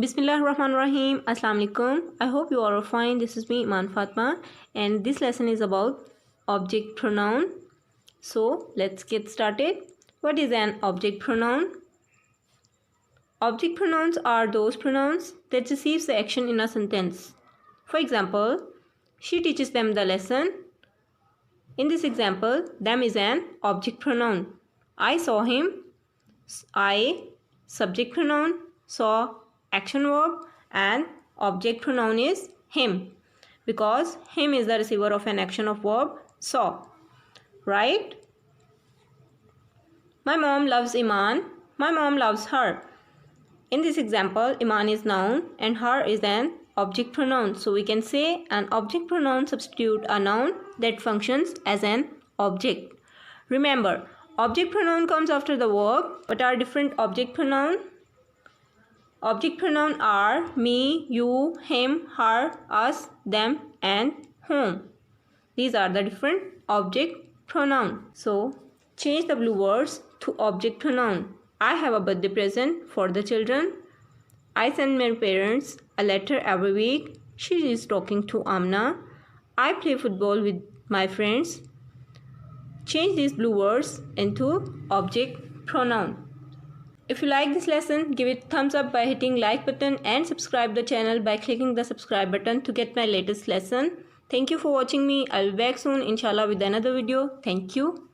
Bismillahirrahmanirrahim. Assalamu alaikum. I hope you all are fine. This is me, Iman Fatma, and this lesson is about object pronoun. So let's get started. What is an object pronoun? Object pronouns are those pronouns that receives the action in a sentence. For example, she teaches them the lesson. In this example, them is an object pronoun. I saw him. I, subject pronoun, saw, action verb, and object pronoun is him, because him is the receiver of an action of verb saw. Right? My mom loves Iman. My mom loves her. In this example, Iman is noun and her is an object pronoun. So we can say an object pronoun substitute a noun that functions as an object. Remember, object pronoun comes after the verb. What are different object pronoun? Object pronoun are me, you, him, her, us, them, and whom. These are the different object pronoun. So change the blue words to object pronoun. I have a birthday present for the children. I send my parents a letter every week. She is talking to Amna. I play football with my friends. Change these blue words into object pronoun. If you like this lesson, give it thumbs up by hitting like button and subscribe the channel by clicking the subscribe button to get my latest lesson. Thank you for watching me. I'll be back soon inshallah with another video. Thank you.